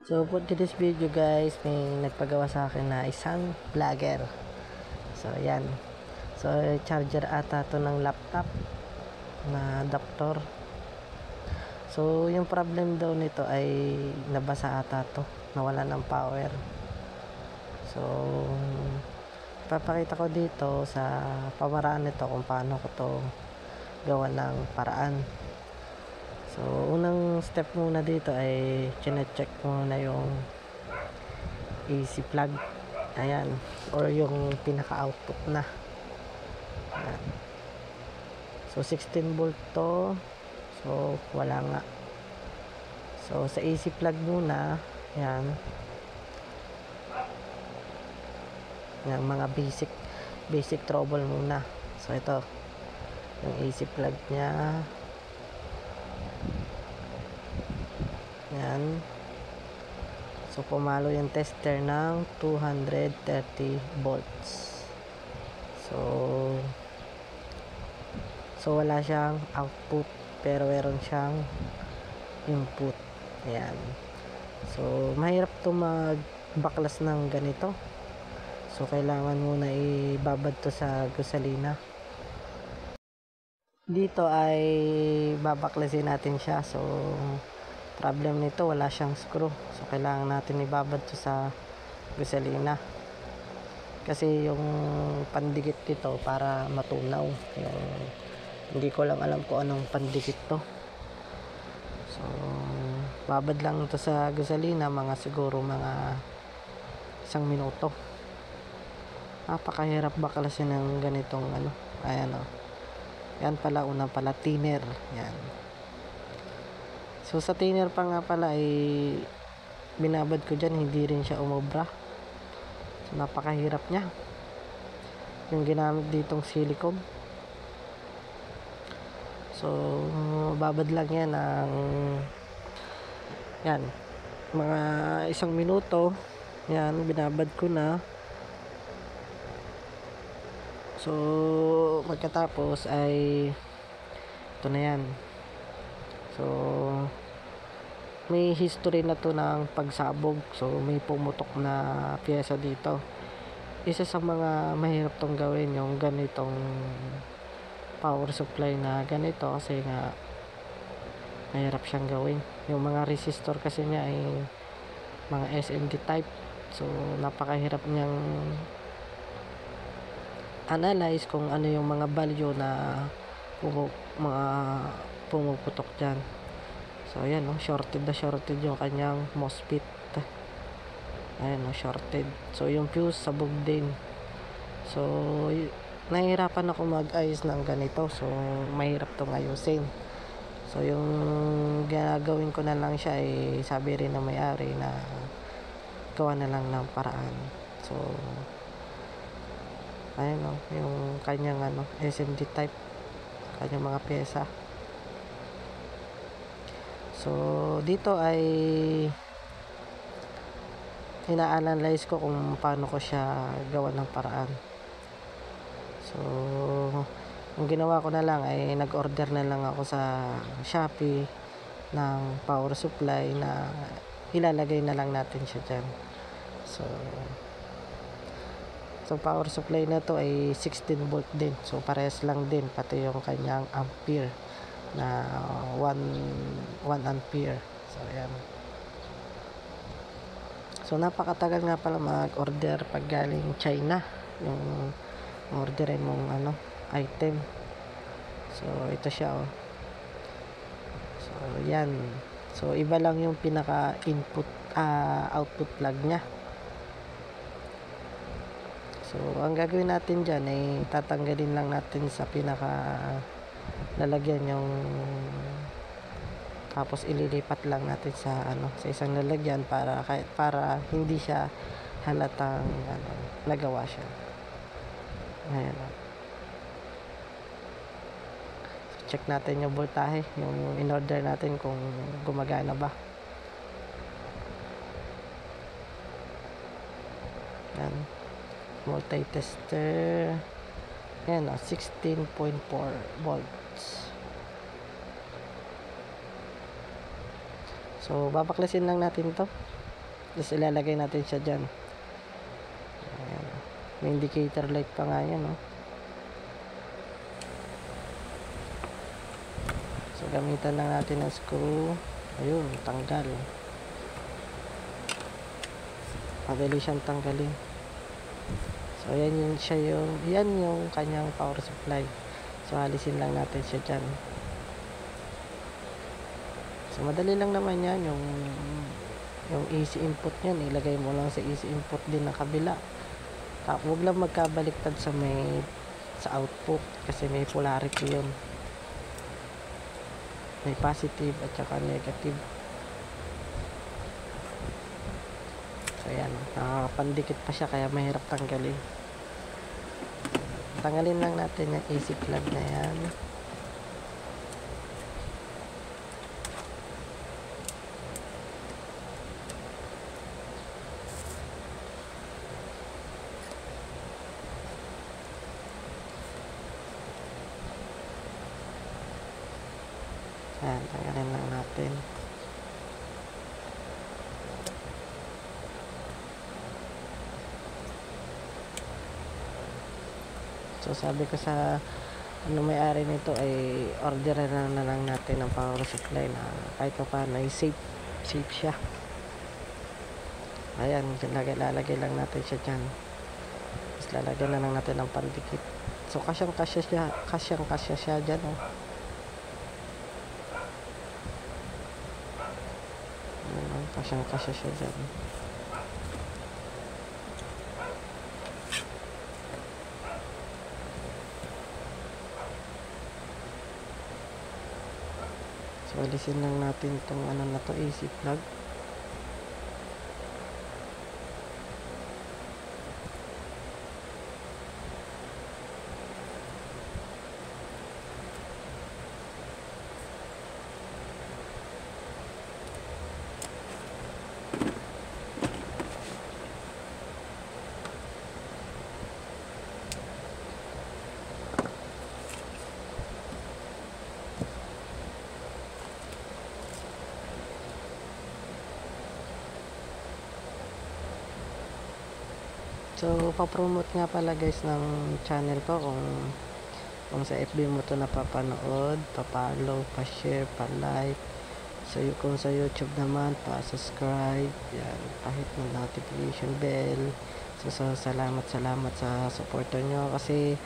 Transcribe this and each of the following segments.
So for today's video guys, may nagpagawa sa akin na isang vlogger. So yan. So charger ata to ng laptop na adapter. So yung problem daw nito ay nabasa ata to, nawala ng power. So papakita ko dito sa pamaraan nito kung paano ko to gawa ng paraan. So unang step muna dito ay chine-check muna yung AC plug, ayan, or yung pinaka-output na. Ayan. So 16 volt to, so wala nga. So sa AC plug muna, ayan, yung mga basic trouble muna. So ito yung AC plug nya, ayan. So pumalo yung tester ng 230 volts. So wala siyang output pero meron siyang input. Ayan. So mahirap to magbaklas ng ganito. So kailangan muna ibabad to sa gasolina. Dito ay babaklasin natin siya. So problem nito, wala siyang screw. So kailangan natin ibabad to sa gasolina. Kasi yung pandikit dito para matunaw. Hindi ko lang alam kung anong pandikit to. So babad lang to sa gasolina, siguro mga 1 minuto. Napakahirap baklasin ng ganitong ayan o. Yan pala, unang pala thinner. Yan. So sa thinner pa nga pala ay binabad ko dyan, hindi rin siya umobra. So napakahirap niya. Yung ginamit ditong silicone. So babad lang yan ng yan, mga 1 minuto. Yan, binabad ko na. So pagkatapos ay ito na yan. So may history na to ng pagsabog. So may pumutok na pyesa dito. Isa sa mga mahirap tong gawin yung ganitong power supply na ganito, kasi nga mahirap siyang gawin. Yung mga resistor kasi niya ay mga SMD type. So napakahirap niyang analyze kung ano yung mga value na mga pumuputok dyan. So ayan, shorted yung kanyang MOSFET. Ayan, shorted. So yung fuse sabog din. So nahihirapan ako mag-ayos ng ganito. So mahirap tong ayusin. So yung gagawin ko na lang siya ay sabi rin ng may-ari na gawa na lang ng paraan. So ayan yung kanyang SMD type, kanyang mga pyesa. So dito ay ina-analyze ko kung paano ko siya gawa ng paraan. So yung ginawa ko na lang ay nag-order na lang ako sa Shopee ng power supply na ilalagay na lang natin siya dyan. So power supply na to ay 16 volt din. So parehas lang din, pati yung kanyang ampere na 1 ampere. So ayan. So napakatagal nga pala mag-order pag galing China yung orderin mong item. So ito siya oh. So yan. So iba lang yung pinaka input output plug nya. So ang gagawin natin dyan ay tatanggalin lang natin sa pinaka lalagyan yung, tapos ililipat lang natin sa sa isang lalagyan para hindi siya halatang nagawa siya. Ayan. So check natin yung voltahe, yung in-order natin kung gumagana ba. Ayan. Multi-tester. Ayan, 16.4 volts. So babaklasin lang natin to. Tapos ilalagay natin siya dyan. Ayan. May indicator light pa nga yan, no? So gamitan lang natin ng screw. Ayun, tanggal. Madali siyang tanggalin. So yan yung kanyang power supply. So alisin lang natin siya dyan. So madali lang naman yan, yung AC input niyan, ilagay mo lang sa AC input din ng kabila. Huwag lang magkabaliktad sa output kasi may polarity yun. May positive at saka negative. So yan, nakapandikit pa siya kaya mahirap tanggalin. Tanggalin lang natin yung AC plug na yan. Ayan, tanggalin lang natin. So sabi ko sa may-ari nito ay orderan na lang natin ng power supply na kahit pa paano ay safe siya. Ayan, lalagay lang natin siya dyan. Tapos lalagyan na lang natin ng pandikit. So kasyang kasya siya dyan, oh. Kasyang kasya siya dyan. So alisin lang natin itong ano na to, AC plug. So, pa-promote nga pala guys ng channel ko kung sa FB mo to napapanood, pa-follow, pa-share, pa-like. So, kung sa YouTube naman, pa-subscribe, yan, pa-hit ng notification bell. So, salamat sa supporter nyo kasi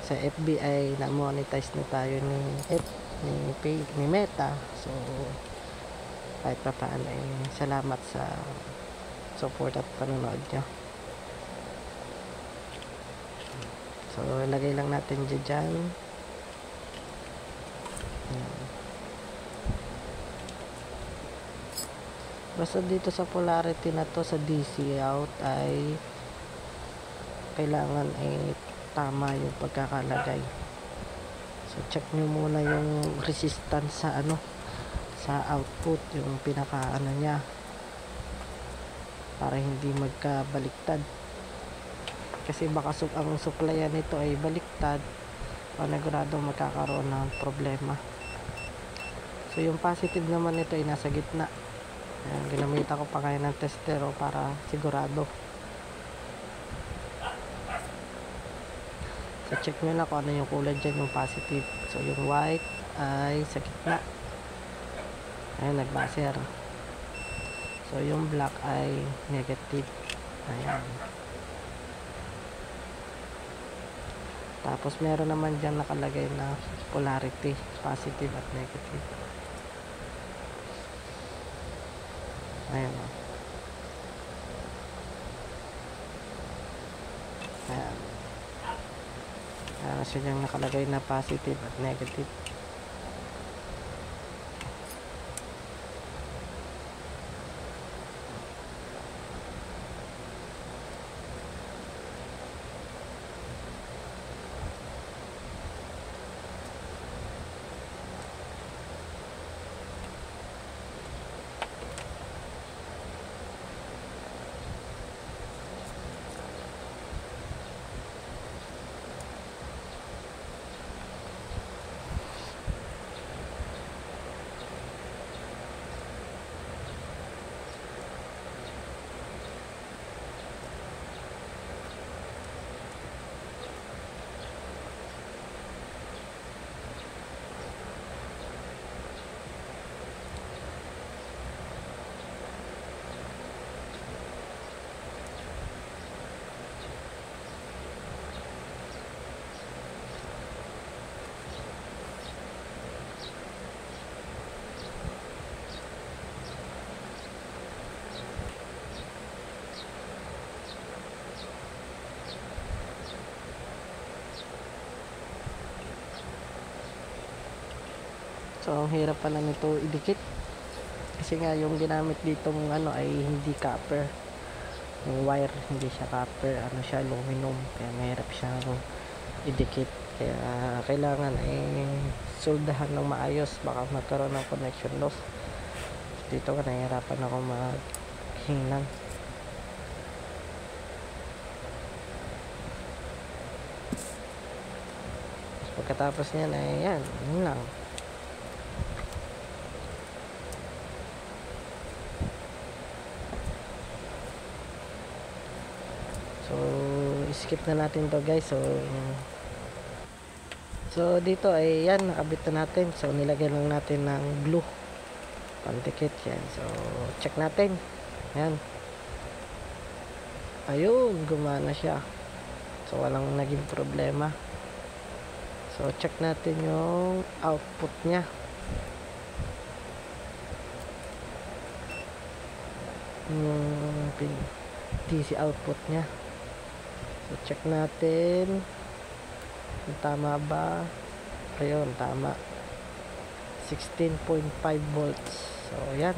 sa FB ay na-monetize na tayo ni Meta. So, kahit pa paano ay salamat sa support at panonood nyo. So, ilagay lang natin dyan. Basta dito sa polarity na to sa DC out ay kailangan ay tama yung pagkakalagay. So, check nyo muna yung resistance sa output, yung pinaka niya para hindi magkabaliktad. Kasi baka ang supplyan nito ay baliktad, panigurado magkakaroon ng problema. So yung positive naman nito ay nasa gitna. Ayan, ginamit ko pa ngayon ng testero para sigurado. So check nyo na kung ano yung kulay dyan, yung positive. So yung white ay sa gitna. Ayan, nagbaser. So yung black ay negative. Ayan. Tapos meron naman dyan nakalagay na polarity, positive at negative. Ayan o. Ayan. Ayan siya dyan nakalagay na positive at negative. So ang hirap pala nito idikit kasi nga yung ginamit ditong ano ay hindi copper, yung wire hindi siya copper, ano siya, aluminum, kaya mahirap siyang idikit. Kaya kailangan soldahan ng maayos, baka magkaroon ng connection loss. Dito ka nahihirapan ako maghinang. Pagkatapos niyan ay yan, yun lang. So skip na natin to guys. So dito ay yan, nakabit na natin. So nilagyan lang natin ng glue pantikit yan. So check natin. Yan, ayun, gumana siya. So walang naging problema. So check natin yung output nya. Yung DC output nya. So check natin kung tama ba. Ayun, tama, 16.5 volts. So yan.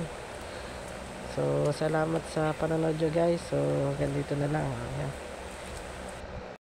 So salamat sa panonood nyo guys. So hanggang dito na lang. Ayan.